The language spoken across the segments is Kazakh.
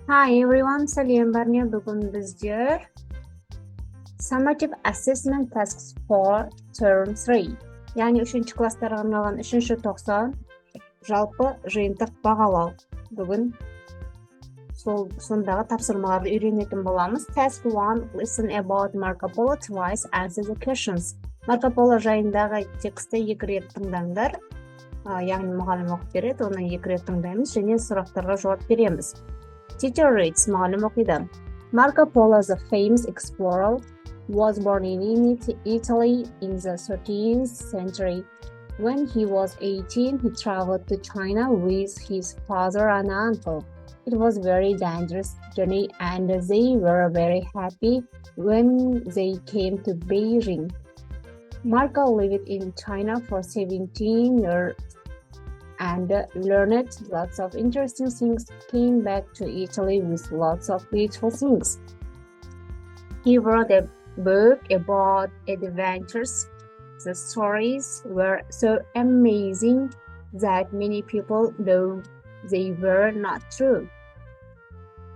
Hi everyone, сәлем бәріне. Бүгін біздер Summative Assessment Tasks for Term 3, яғни 3-ші класстарға арналған 3-ші тоқсан жалпы жиынтық бағалау. Бүгін сондағы тапсырмаларды үйренетін боламыз. Task 1, listen about Marco Polo twice, answer the questions. Marco Polo жайындағы тексті 2 рет тыңдаңдар. Яғни мұғалім оқып береді, оны 2 рет тыңдаймыз және сұрақтарға жауап береміз. Teacher reads, мұғалім оқиды. Marco Polo, the famous explorer, was born in Italy in the 13th century. When he was 18, he traveled to China with his father and uncle. It was a very dangerous journey and they were very happy when they came to Beijing. Marco lived in China for 17 years and learned lots of interesting things, came back to Italy with lots of beautiful things. He wrote a book about adventures. The stories were so amazing that many people thought they were not true.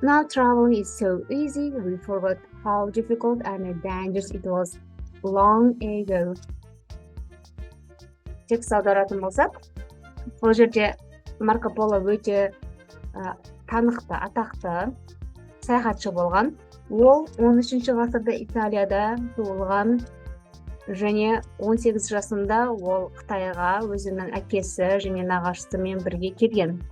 Now travel is so easy, we forgot how difficult and dangerous it was long ago. Текст аударатын болсақ, бұл жерде Марко Поло өте танықты, атақты саяхатшы болған. Ол 13-ші ғасырда Италияда туылған және 18 жасында ол Қытайға өзінің әкесі және нағашысымен бірге келген.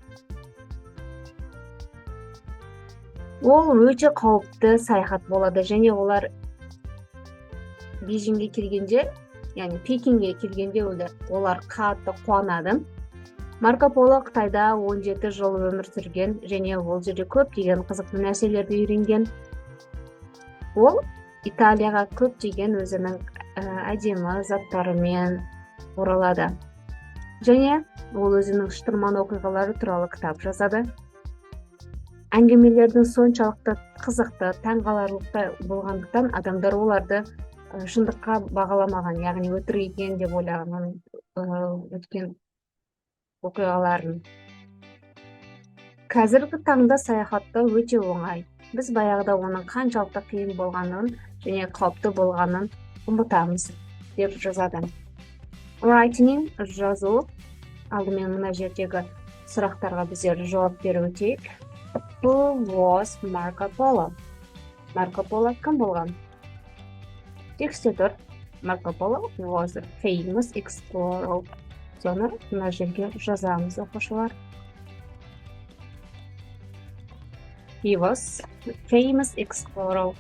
Ол өте қауіпті саяхат болады және олар Бейжіңге келгенде, яғни Пекинге келгенде олар қатты қуанады. Марко Поло Қытайда 17 жыл өмір сүрген және ол жерде көптеген қызықты нәрселерді үйренген. Ол Италияға көптеген өзінің әдемі заттарымен оралады. Және ол өзінің шытырман оқиғалары туралы кітап жазады. Әңгімелердің соншалықты қызықты, таңғаларлықтай болғандықтан адамдар оларды шындыққа бағаламаған, яғни өтірік екен деп ойлаған өткен оқиғаларын. Қазіргі таңда саяхаттау өте оңай. Біз баяғыда оның қаншалықты қиын болғанын және қауіпті болғанын ұмытамыз деп жазады. Writing, жазу. Алдымен мына жердегі сұрақтарға біздер жауап беру өтейік. Who was Marco Polo? Марко Поло кім болған? Текстте тұр. Marco Polo was a famous explorer. Соны мына жерге жазамыз, оқушылар. He was a famous explorer.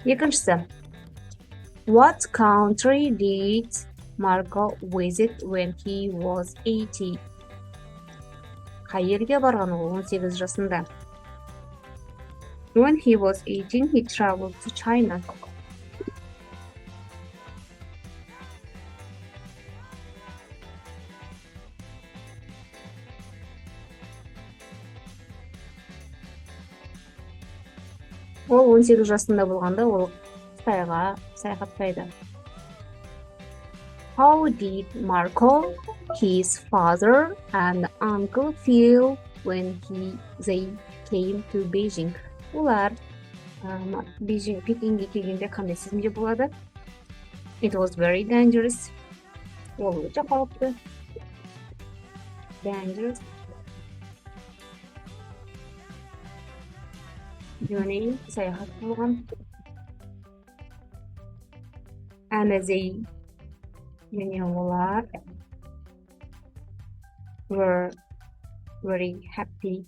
Екіншісі. What country did Marco visit when he was 80? Қай елге барған ол 18 жасында? When he was 18, he traveled to China. Ол 18 жасында болғанда ол Қытайға саяхаттайды. How did Marco, his father and uncle feel when they came to Beijing? Олар Пекинге келгенде қандай сезімде болады? It was very dangerous. Ол өте қауіпті. Dangerous. Journey, саяхат болған. And they, және олар were very happy.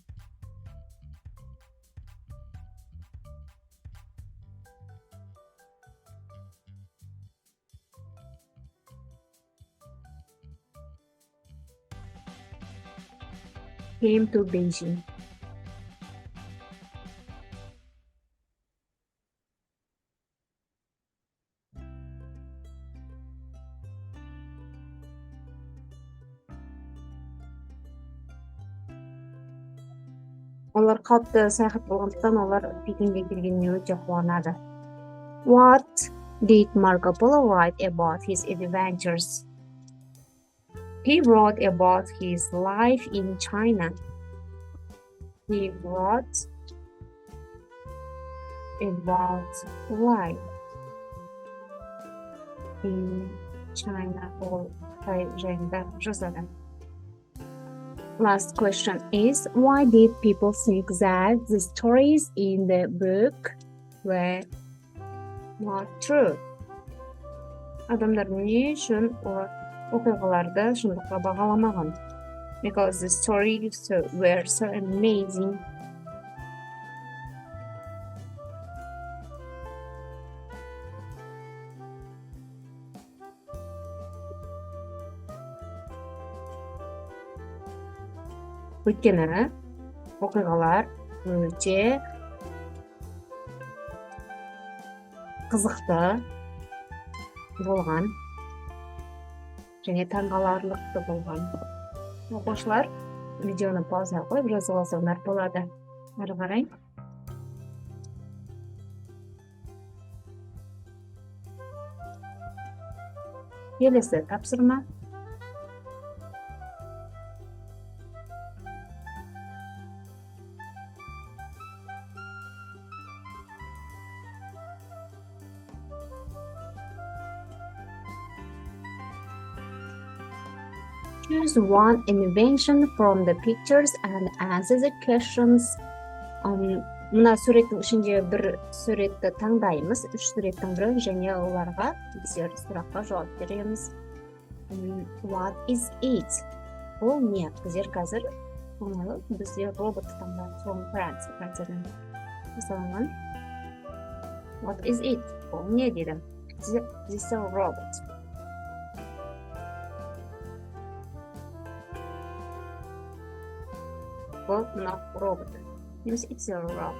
Came to Beijing. Олар қалыпты саяхат болғандықтан олар Пекинге келгеніне өте қуанады. What did Marco Polo write about his adventures? He wrote about his life in China. He wrote about life in China. Ол Қытай жайында жазады. Last question is, why did people think that the stories in the book were not true? Адамдар не үшін оқиғаларды шындыққа бағаламаған? Because the stories were so amazing. Өйткені оқиғалар өте қызықты болған және таңғаларлықты болған. Оқушылар видеоны пауза қойып жазып алсаңдар болады. Ары қарай. Келесі тапсырма. Choose one invention from the pictures and answer the questions. Мына суреттің ішінде бір суретті таңдаймыз, 3 суреттің бірі, және оларға біздер сұраққа жауап береміз. What is it? Ол не? Біздер қазір біздер робот таңдаймыз. From Франциядан жасалынған. What is it? Ол не деді? This is a robot. Well, not robot. Yes, it's a robot.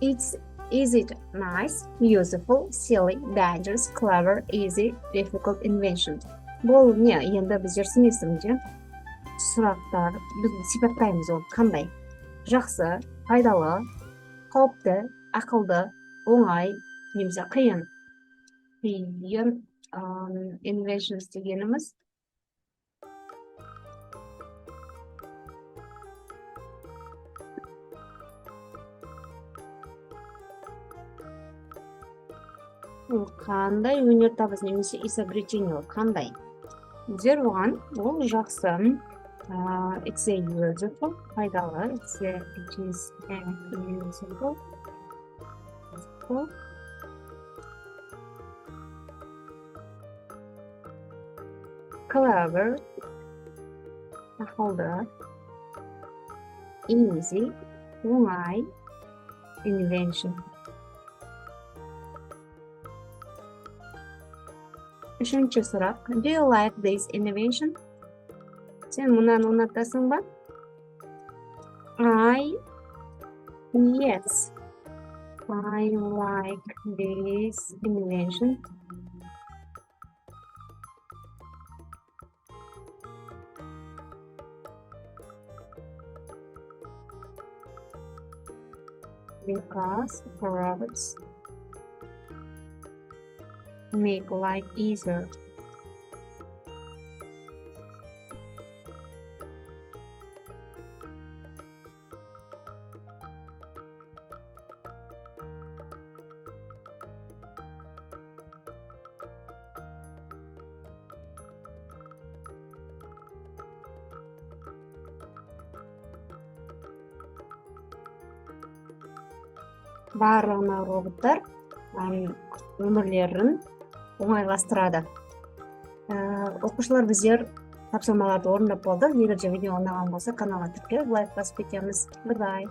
Is it nice, useful, silly, dangerous, clever, easy, difficult invention? Бұл не? Енді біздер смесімде сұрақтар, біз сипаттаймыз ол қандай? Жақсы, пайдалы, қауіпті, ақылды, оңай, немесе қиын. Қиын inventions дегеніміз ол қандай өнертабыс немесе изобретение ол қандай? Біздер оған ол жақсы, it's a useful, пайдалы, it is useful, clever, ақылды, easy, оңай, invention. Үшінші сұрақ. Do you like this invention? Сен мұнан ұнатасың ба? Yes. I like this invention. Because robots make life easier. Барлығына роботтар өмірлерін оңайластырады. Оқушылар біздер тапсырмаларды орындап болдық. Егер де видео ұнаған болса, каналға тіркеліп лайк басып кетеміз. Bye-bye.